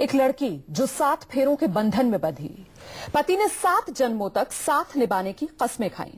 एक लड़की जो 7 फेरों के बंधन में बंधी, पति ने 7 जन्मों तक साथ निभाने की कस्में खाई।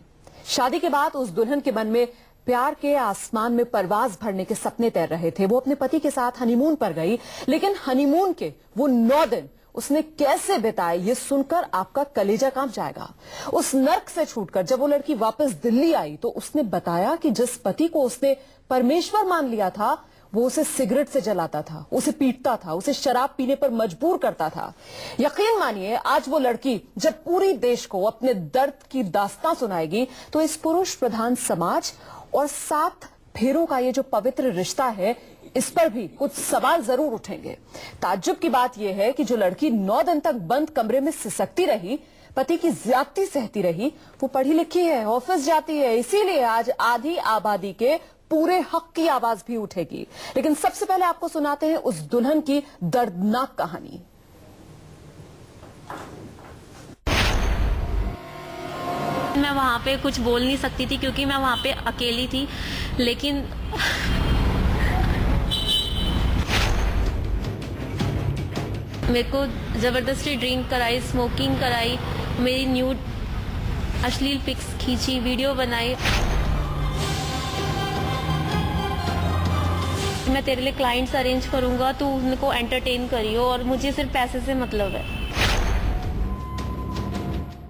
शादी के बाद उस दुल्हन के मन में प्यार के आसमान में परवाज भरने के सपने तैर रहे थे। वो अपने पति के साथ हनीमून पर गई, लेकिन हनीमून के वो 9 दिन उसने कैसे बिताए ये सुनकर आपका कलेजा कांप जाएगा। उस नर्क से छूटकर जब वो लड़की वापस दिल्ली आई तो उसने बताया कि जिस पति को उसने परमेश्वर मान लिया था वो उसे सिगरेट से जलाता था, उसे पीटता था, उसे शराब पीने पर मजबूर करता था। यकीन मानिए आज वो लड़की जब पूरी देश को अपने दर्द की दास्तां सुनाएगी तो इस पुरुष प्रधान समाज और 7 फेरों का ये जो पवित्र रिश्ता है इस पर भी कुछ सवाल जरूर उठेंगे। ताज्जुब की बात यह है कि जो लड़की 9 दिन तक बंद कमरे में सिसकती रही, पति की ज्यादती सहती रही, वो पढ़ी लिखी है, ऑफिस जाती है, इसीलिए आज आधी आबादी के पूरे हक की आवाज भी उठेगी। लेकिन सबसे पहले आपको सुनाते हैं उस दुल्हन की दर्दनाक कहानी। मैं वहां पे कुछ बोल नहीं सकती थी क्योंकि मैं वहां पे अकेली थी, लेकिन मेरे को जबरदस्ती ड्रिंक कराई, स्मोकिंग कराई, मेरी न्यूड अश्लील पिक्स खींची, वीडियो बनाई। मैं तेरे लिए क्लाइंट्स अरेंज करूंगा, तू उनको एंटरटेन करियो और मुझे सिर्फ पैसे से मतलब है।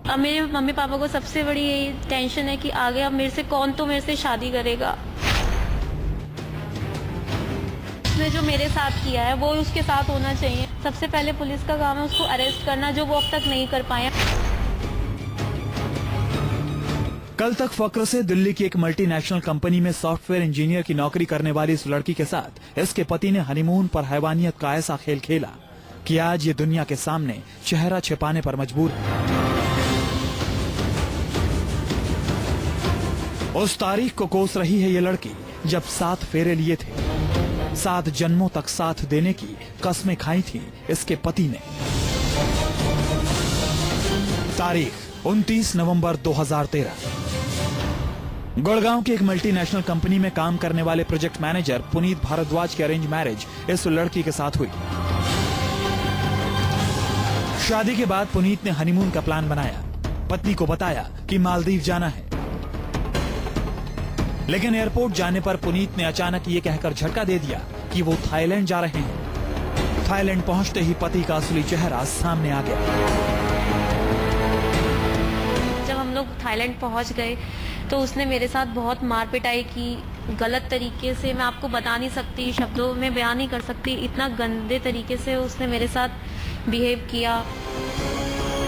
अब मेरे मम्मी पापा को सबसे बड़ी यही टेंशन है कि आगे अब मेरे से कौन तो मेरे से शादी करेगा। उसने जो मेरे साथ किया है वो उसके साथ होना चाहिए। सबसे पहले पुलिस का काम है उसको अरेस्ट करना, जो वो अब तक नहीं कर पाया। कल तक फक्र से दिल्ली की एक मल्टीनेशनल कंपनी में सॉफ्टवेयर इंजीनियर की नौकरी करने वाली इस लड़की के साथ इसके पति ने हनीमून पर हैवानियत का ऐसा खेल खेला कि आज ये दुनिया के सामने चेहरा छिपाने पर मजबूर है। उस तारीख को कोस रही है ये लड़की जब 7 फेरे लिए थे, 7 जन्मों तक साथ देने की कस्में खाई थी इसके पति ने। तारीख 29 नवंबर 2013। गुड़गांव की एक मल्टीनेशनल कंपनी में काम करने वाले प्रोजेक्ट मैनेजर पुनीत भारद्वाज की अरेंज मैरिज इस लड़की के साथ हुई। शादी के बाद पुनीत ने हनीमून का प्लान बनाया, पत्नी को बताया कि मालदीव जाना है, लेकिन एयरपोर्ट जाने पर पुनीत ने अचानक ये कहकर झटका दे दिया कि वो थाईलैंड जा रहे हैं। थाईलैंड पहुंचते ही पति का असली चेहरा सामने आ गया। जब हम लोग थाईलैंड पहुंच गए तो उसने मेरे साथ बहुत मार पिटाई की, गलत तरीके से। मैं आपको बता नहीं सकती, शब्दों में बयान नहीं कर सकती, इतना गंदे तरीके से उसने मेरे साथ बिहेव किया।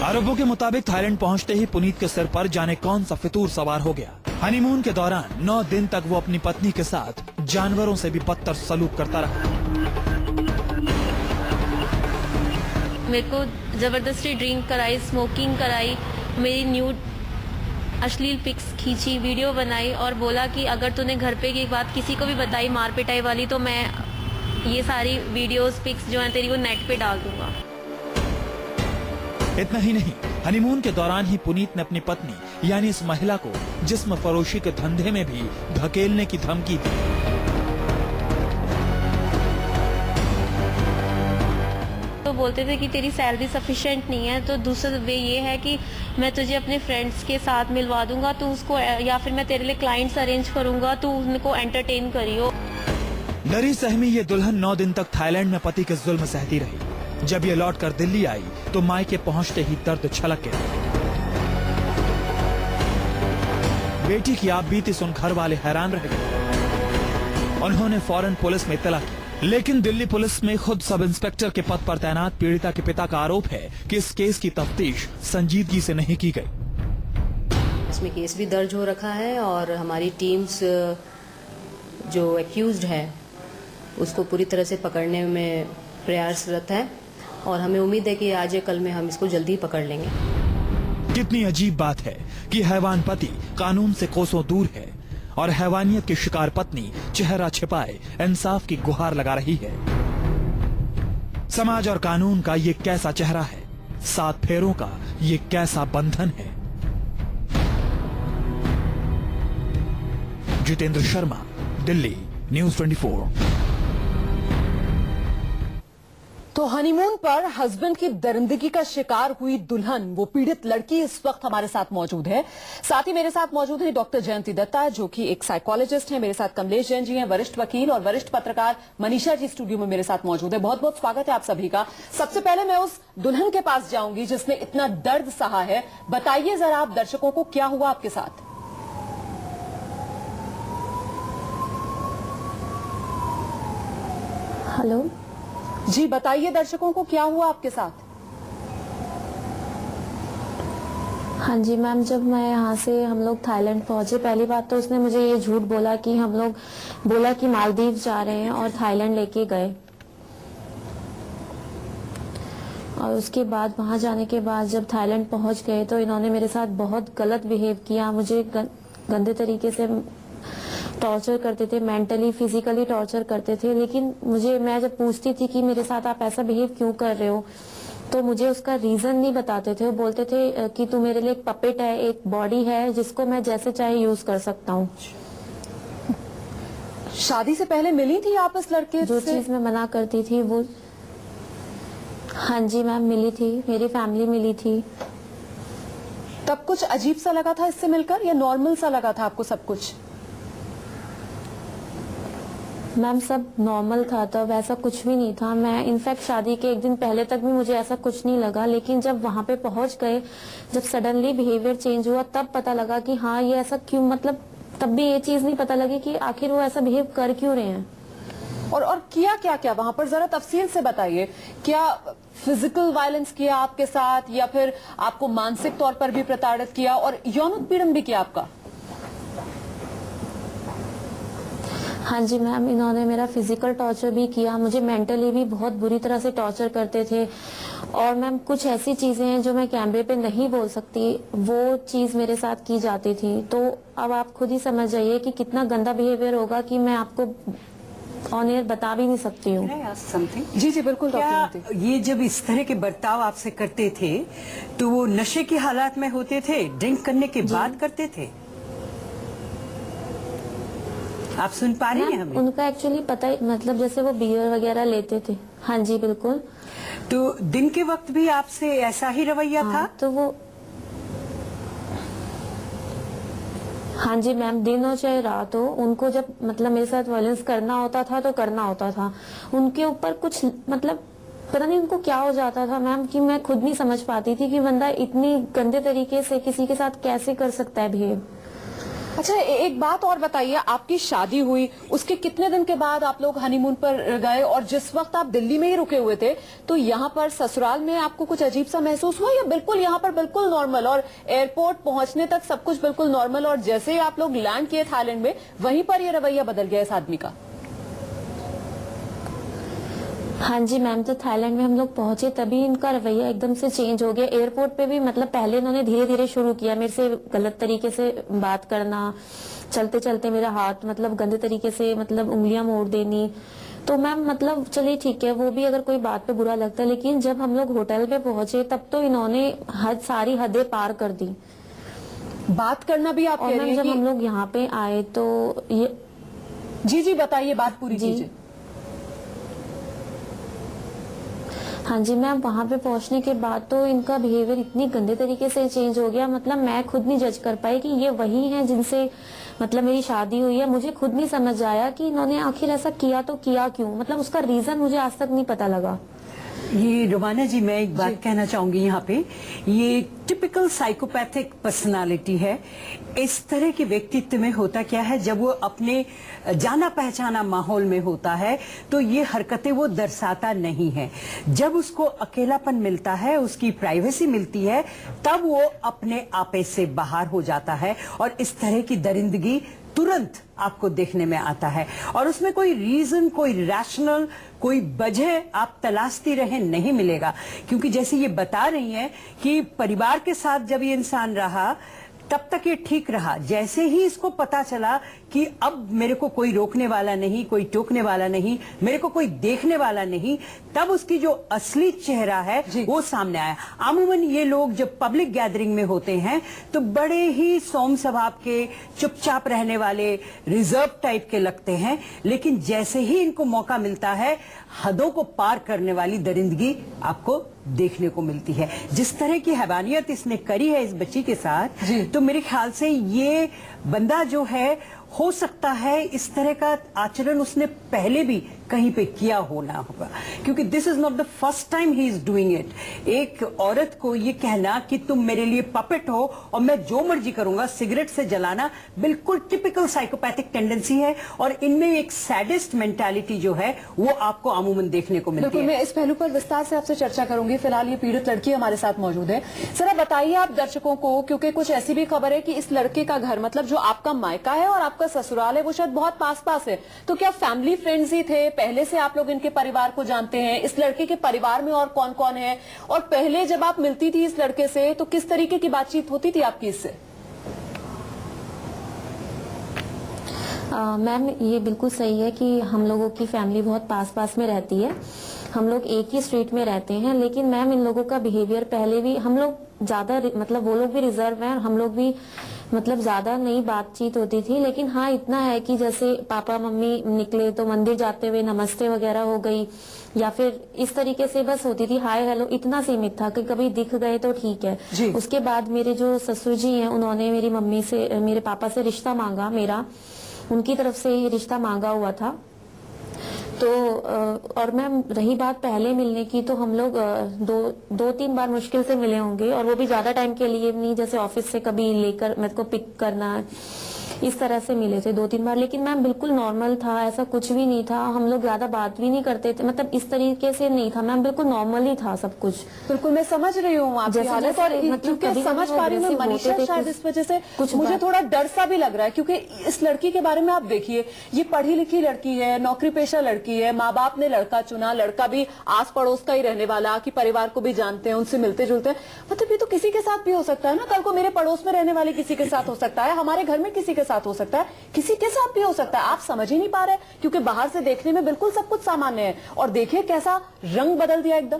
आरोपों के मुताबिक थाईलैंड पहुंचते ही पुनीत के सिर पर जाने कौन सा फितूर सवार हो गया। हनीमून के दौरान 9 दिन तक वो अपनी पत्नी के साथ जानवरों से भी बदतर सलूक करता रहा। मेरे को जबरदस्ती ड्रिंक कराई, स्मोकिंग कराई, मेरी न्यूड अश्लील पिक्स खींची, वीडियो बनाई और बोला कि अगर तूने घर पे की बात किसी को भी बताई मार पिटाई वाली तो मैं ये सारी वीडियोस पिक्स जो है तेरी वो नेट पे डाल दूंगा। इतना ही नहीं, हनीमून के दौरान ही पुनीत ने अपनी पत्नी यानी इस महिला को जिस्म फरोशी के धंधे में भी धकेलने की धमकी दी। तो बोलते थे कि तेरी सैलरी सफिशिएंट नहीं है, तो दूसरा वे ये है कि मैं तुझे अपने फ्रेंड्स के साथ मिलवा दूंगा, तू उसको, या फिर मैं तेरे लिए क्लाइंट्स अरेंज करूंगा, तू उनको एंटरटेन करियो। डरी सहमी ये दुल्हन 9 दिन तक थाईलैंड में पति के जुल्म सहती रही। जब ये लौटकर दिल्ली आई तो मायके पहुंचते ही दर्द छलक गया। बेटी की आप बीती सुन घर वाले हैरान रह गए। उन्होंने फौरन पुलिस में इत्तला की, लेकिन दिल्ली पुलिस में खुद सब इंस्पेक्टर के पद पर तैनात पीड़िता के पिता का आरोप है कि इस केस की तफ्तीश संजीदगी से नहीं की गई। इसमें केस भी दर्ज हो रखा है और हमारी टीम्स जो एक्यूज्ड है उसको पूरी तरह से पकड़ने में प्रयासरत है और हमें उम्मीद है कि आज या कल में हम इसको जल्दी ही पकड़ लेंगे। कितनी अजीब बात है कि हैवान पति कानून से कोसों दूर है और हैवानियत की शिकार पत्नी चेहरा छिपाए इंसाफ की गुहार लगा रही है। समाज और कानून का ये कैसा चेहरा है, 7 फेरों का ये कैसा बंधन है। जितेंद्र शर्मा, दिल्ली, न्यूज़ 24। तो हनीमून पर हस्बैंड की दरिंदगी का शिकार हुई दुल्हन, वो पीड़ित लड़की इस वक्त हमारे साथ मौजूद है। साथ ही मेरे साथ मौजूद है डॉक्टर जयंती दत्ता, जो कि एक साइकोलॉजिस्ट हैं। मेरे साथ कमलेश जैन जी हैं, वरिष्ठ वकील, और वरिष्ठ पत्रकार मनीषा जी स्टूडियो में मेरे साथ मौजूद है। बहुत बहुत स्वागत है आप सभी का। सबसे पहले मैं उस दुल्हन के पास जाऊंगी जिसने इतना दर्द सहा है। बताइए जरा आप दर्शकों को, क्या हुआ आपके साथ? हेलो जी बताइए दर्शकों को, क्या हुआ आपके साथ? हाँ जी मैम, जब मैं यहाँ से हम लोग थाईलैंड पहुंचे, पहली बात तो उसने मुझे ये झूठ बोला कि हम लोग बोला कि मालदीव जा रहे हैं और थाईलैंड लेके गए। और उसके बाद वहां जाने के बाद जब थाईलैंड पहुंच गए तो इन्होंने मेरे साथ बहुत गलत बिहेव किया, मुझे गंदे तरीके से टॉर्चर करते थे, मेंटली फिजिकली टॉर्चर करते थे। लेकिन मैं जब पूछती थी कि मेरे साथ आप ऐसा बिहेव क्यों कर रहे हो, तो मुझे उसका रीजन नहीं बताते थे। वो बोलते थे कि तू मेरे लिए एक पपेट है, एक बॉडी है जिसको मैं जैसे चाहे यूज कर सकता हूँ। शादी से पहले मिली थी आप इस लड़के जो से? चीज मैं मना करती थी वो, हाँ जी मैम मिली थी, मेरी फैमिली मिली थी। तब कुछ अजीब सा लगा था इससे मिलकर, या नॉर्मल सा लगा था आपको सब कुछ? मैम सब नॉर्मल था, तब ऐसा कुछ भी नहीं था। मैं इनफैक्ट शादी के एक दिन पहले तक भी मुझे ऐसा कुछ नहीं लगा, लेकिन जब वहां पे पहुंच गए, जब सडनली बिहेवियर चेंज हुआ, तब पता लगा कि हाँ ये ऐसा क्यों, मतलब तब भी ये चीज नहीं पता लगी कि आखिर वो ऐसा बिहेव कर क्यों रहे हैं। और किया क्या क्या वहां पर, जरा तफसील से बताइए। क्या फिजिकल वायलेंस किया आपके साथ, या फिर आपको मानसिक तौर पर भी प्रताड़ित किया, और यौन उत्पीड़न भी किया आपका? हाँ जी मैम, इन्होंने मेरा फिजिकल टॉर्चर भी किया, मुझे मेंटली भी बहुत बुरी तरह से टॉर्चर करते थे। और मैम कुछ ऐसी चीजें हैं जो मैं कैमरे पे नहीं बोल सकती, वो चीज मेरे साथ की जाती थी। तो अब आप खुद ही समझ जाइए कि कितना गंदा बिहेवियर होगा कि मैं आपको ऑन एयर बता भी नहीं सकती हूँ। जी जी बिल्कुल। क्या ये जब इस तरह के बर्ताव आपसे करते थे तो वो नशे की हालात में होते थे, ड्रिंक करने के बाद करते थे? आप सुन पा रही हैं हमें? उनका एक्चुअली पता ही, मतलब जैसे वो बियर वगैरह लेते थे। हाँ जी बिल्कुल। तो दिन के वक्त भी आपसे ऐसा ही रवैया था? तो वो, हाँ जी मैम, दिन हो चाहे रात हो, उनको जब मतलब मेरे साथ वायलेंस करना होता था तो करना होता था। उनके ऊपर कुछ मतलब पता नहीं उनको क्या हो जाता था मैम, कि मैं खुद नहीं समझ पाती थी कि बंदा इतनी गंदे तरीके से किसी के साथ कैसे कर सकता है बिहेव। अच्छा एक बात और बताइए, आपकी शादी हुई उसके कितने दिन के बाद आप लोग हनीमून पर गए, और जिस वक्त आप दिल्ली में ही रुके हुए थे, तो यहाँ पर ससुराल में आपको कुछ अजीब सा महसूस हुआ, या बिल्कुल यहाँ पर बिल्कुल नॉर्मल, और एयरपोर्ट पहुंचने तक सब कुछ बिल्कुल नॉर्मल, और जैसे ही आप लोग लैंड किए थाईलैंड में, वहीं पर ये रवैया बदल गया इस आदमी का? हाँ जी मैम, तो थाईलैंड में हम लोग पहुंचे तभी इनका रवैया एकदम से चेंज हो गया। एयरपोर्ट पे भी मतलब पहले इन्होंने धीरे धीरे शुरू किया मेरे से गलत तरीके से बात करना, चलते चलते मेरा हाथ मतलब गंदे तरीके से मतलब उंगलियां मोड़ देनी। तो मैम मतलब चलिए ठीक है, वो भी अगर कोई बात पे बुरा लगता है, लेकिन जब हम लोग होटल पे पहुंचे तब तो इन्होंने सारी हदें पार कर दी। बात करना भी आप कह रही हैं? जब हम लोग यहाँ पे आए तो ये, जी जी बताइए, बात पूरी कीजिए। हाँ जी मैम, वहाँ पे पहुँचने के बाद तो इनका बिहेवियर इतनी गंदे तरीके से चेंज हो गया, मतलब मैं खुद नहीं जज कर पाई कि ये वही हैं जिनसे मतलब मेरी शादी हुई है। मुझे खुद नहीं समझ आया कि इन्होंने आखिर ऐसा किया तो किया क्यों, मतलब उसका रीजन मुझे आज तक नहीं पता लगा। ये रोमाना जी, मैं एक बात कहना चाहूंगी यहाँ पे, ये टिपिकल साइकोपैथिक पर्सनालिटी है। इस तरह के व्यक्तित्व में होता क्या है, जब वो अपने जाना पहचाना माहौल में होता है तो ये हरकतें वो दर्शाता नहीं है। जब उसको अकेलापन मिलता है, उसकी प्राइवेसी मिलती है, तब वो अपने आपे से बाहर हो जाता है, और इस तरह की दरिंदगी तुरंत आपको देखने में आता है, और उसमें कोई रीजन, कोई रैशनल, कोई वजह आप तलाशती रहे नहीं मिलेगा। क्योंकि जैसे ये बता रही हैं कि परिवार के साथ जब ये इंसान रहा तब तक ये ठीक रहा, जैसे ही इसको पता चला कि अब मेरे को कोई रोकने वाला नहीं, कोई टोकने वाला नहीं, मेरे को कोई देखने वाला नहीं, तब उसकी जो असली चेहरा है वो सामने आया। अमूमन ये लोग जब पब्लिक गैदरिंग में होते हैं तो बड़े ही सौम्य स्वभाव के, चुपचाप रहने वाले, रिजर्व टाइप के लगते हैं, लेकिन जैसे ही इनको मौका मिलता है हदों को पार करने वाली दरिंदगी आपको देखने को मिलती है। जिस तरह की हैवानियत इसने करी है इस बच्ची के साथ, तो मेरे ख्याल से ये बंदा जो है, हो सकता है इस तरह का आचरण उसने पहले भी कहीं पे किया होना होगा, क्योंकि this is not the first time he is doing it. एक औरत को ये कहना कि तुम मेरे लिए पपेट हो और मैं जो मर्जी करूंगा, सिगरेट से जलाना, बिल्कुल टिपिकल साइकोपैथिक टेंडेंसी है, और इनमें एक सैडिस्ट मेंटालिटी जो है वो आपको अमूमन देखने को मिलती है। मैं इस पहलू पर विस्तार से आपसे चर्चा करूंगी। फिलहाल ये पीड़ित लड़की हमारे साथ मौजूद है। जरा बताइए आप दर्शकों को, क्योंकि कुछ ऐसी भी खबर है कि इस लड़के का घर, मतलब जो आपका मायका है और आपका ससुराल है, वो शायद बहुत पास पास है, तो क्या फैमिली फ्रेंड्स ही थे? पहले से आप लोग इनके परिवार को जानते हैं? इस लड़के के परिवार में और कौन कौन है? और पहले जब आप मिलती थी इस लड़के से तो किस तरीके की बातचीत होती थी आपकी इससे? मैम, ये बिल्कुल सही है कि हम लोगों की फैमिली बहुत पास पास में रहती है। हम लोग एक ही स्ट्रीट में रहते हैं, लेकिन मैम इन लोगों का बिहेवियर पहले भी, हम लोग ज्यादा, मतलब वो लोग भी रिजर्व हैं और हम लोग भी, मतलब ज्यादा नहीं बातचीत होती थी। लेकिन हाँ, इतना है कि जैसे पापा मम्मी निकले तो मंदिर जाते हुए नमस्ते वगैरह हो गई, या फिर इस तरीके से बस होती थी, हाय हेलो, इतना सीमित था कि कभी दिख गए तो ठीक है। उसके बाद मेरे जो ससुर जी हैं, उन्होंने मेरी मम्मी से, मेरे पापा से रिश्ता मांगा, मेरा उनकी तरफ से ही रिश्ता मांगा हुआ था। तो और मैम रही बात पहले मिलने की, तो हम लोग दो तीन बार मुश्किल से मिले होंगे, और वो भी ज्यादा टाइम के लिए नहीं, जैसे ऑफिस से कभी लेकर मेरे को पिक करना, इस तरह से मिले थे 2-3 बार। लेकिन मैम बिल्कुल नॉर्मल था, ऐसा कुछ भी नहीं था, हम लोग ज्यादा बात भी नहीं करते थे, मतलब इस तरीके से नहीं था मैम, बिल्कुल नॉर्मल ही था सब कुछ। बिल्कुल मैं समझ रही हूँ आपकी हालत, और क्योंकि समझ पा रही हूँ मैं मनीषा, शायद इस वजह से मुझे थोड़ा डर सा भी लग रहा है, क्योंकि इस लड़की के बारे में आप देखिए, ये पढ़ी लिखी लड़की है, नौकरी पेशा लड़की है, माँ बाप ने लड़का चुना, लड़का भी आस पड़ोस का ही रहने वाला, कि परिवार को भी जानते हैं, उनसे मिलते जुलते हैं, मतलब ये तो किसी के साथ भी हो सकता है ना, कल को मेरे पड़ोस में रहने वाले किसी के साथ हो सकता है, हमारे घर में किसी के साथ हो सकता है, किसी के साथ भी हो सकता है। आप समझ ही नहीं पा रहे, क्योंकि बाहर से देखने में बिल्कुल सब कुछ सामान्य है, और देखिए कैसा रंग बदल दिया एकदम।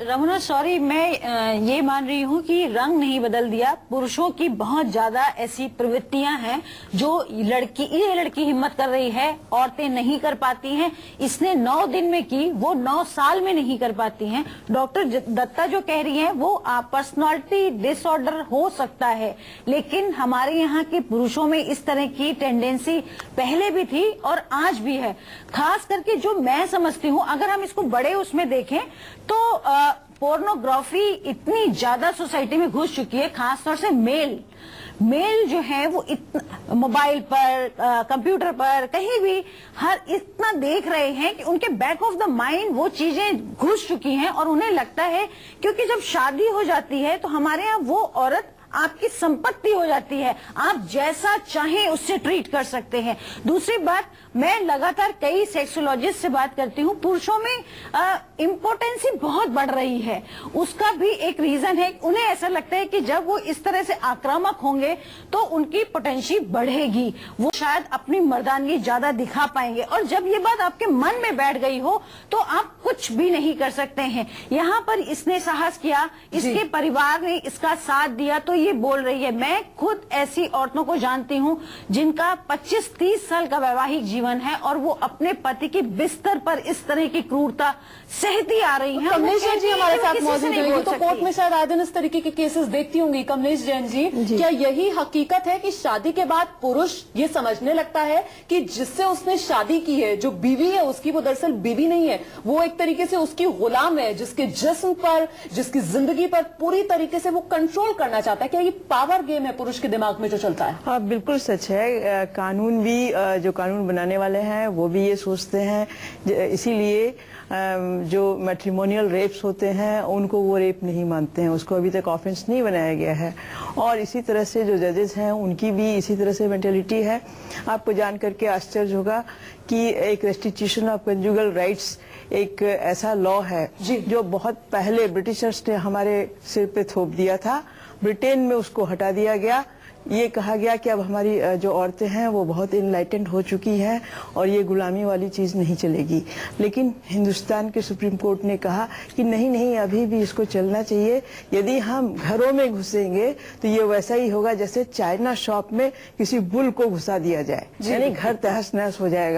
रमुना सॉरी, मैं ये मान रही हूँ कि रंग नहीं बदल दिया, पुरुषों की बहुत ज्यादा ऐसी प्रवृत्तियां हैं जो ये लड़की हिम्मत कर रही है, औरतें नहीं कर पाती हैं। इसने 9 दिन में की, वो 9 साल में नहीं कर पाती हैं। डॉक्टर दत्ता जो कह रही हैं वो पर्सनालिटी डिसऑर्डर हो सकता है, लेकिन हमारे यहाँ के पुरुषों में इस तरह की टेंडेंसी पहले भी थी और आज भी है। खास करके जो मैं समझती हूँ, अगर हम इसको बड़े उसमें देखें तो पोर्नोग्राफी इतनी ज्यादा सोसाइटी में घुस चुकी है, खासतौर से मेल जो है वो इतना मोबाइल पर, कंप्यूटर पर, कहीं भी हर इतना देख रहे हैं कि उनके बैक ऑफ द माइंड वो चीजें घुस चुकी हैं, और उन्हें लगता है क्योंकि जब शादी हो जाती है तो हमारे यहाँ वो औरत आपकी संपत्ति हो जाती है, आप जैसा चाहें उससे ट्रीट कर सकते हैं। दूसरी बात, मैं लगातार कई सेक्सोलॉजिस्ट से बात करती हूँ, पुरुषों में इम्पोर्टेंसी बहुत बढ़ रही है। उसका भी एक रीजन है, उन्हें ऐसा लगता है कि जब वो इस तरह से आक्रामक होंगे तो उनकी पोटेंशियल बढ़ेगी, वो शायद अपनी मर्दानगी ज्यादा दिखा पाएंगे, और जब ये बात आपके मन में बैठ गई हो तो आप कुछ भी नहीं कर सकते हैं। यहाँ पर इसने साहस किया, इसके परिवार ने इसका साथ दिया, तो ये बोल रही है। मैं खुद ऐसी औरतों को जानती हूँ जिनका 25-30 साल का वैवाहिक जीवन है और वो अपने पति के बिस्तर पर इस तरह की क्रूरता सहती आ रही हैं। कमलेश जैन जी हमारे साथ मौजूद है, तो कोर्ट में शायद आए दिन इस तरीके के केसेस देखती होंगी। कमलेश जैन जी, क्या यही हकीकत है कि शादी के बाद पुरुष ये समझने लगता है कि जिससे उसने शादी की है, जो बीवी है उसकी, वो दरअसल बीवी नहीं है, वो एक तरीके से उसकी गुलाम है, जिसके जिस्म पर, जिसकी जिंदगी पर पूरी तरीके से वो कंट्रोल करना चाहता है? क्या ये पावर गेम है पुरुष के दिमाग में जो चलता है? हाँ, बिल्कुल सच है। कानून भी, जो कानून बनाने वाले हैं वो भी ये सोचते हैं, इसीलिए जो मैट्रिमोनियल रेप्स होते हैं उनको वो रेप नहीं मानते हैं, उसको अभी तक ऑफेंस नहीं बनाया गया है। और इसी तरह से जो जजेस हैं उनकी भी इसी तरह से मेंटेलिटी है। आपको जान करके आश्चर्य होगा कि एक रेस्टिट्यूशन ऑफ कंजुगल राइट्स एक ऐसा लॉ है जो बहुत पहले ब्रिटिशर्स ने हमारे सिर पे थोप दिया था, ब्रिटेन में उसको हटा दिया गया। ये कहा गया कि अब हमारी जो औरतें हैं वो बहुत इनलाइटेंड हो चुकी हैं और ये गुलामी वाली चीज नहीं चलेगी। लेकिन हिंदुस्तान के सुप्रीम कोर्ट ने कहा कि नहीं, अभी भी इसको चलना चाहिए। यदि हम घरों में घुसेंगे तो ये वैसा ही होगा जैसे चाइना शॉप में किसी बुल को घुसा दिया जाए, यानी घर तहस नहस हो जाएगा।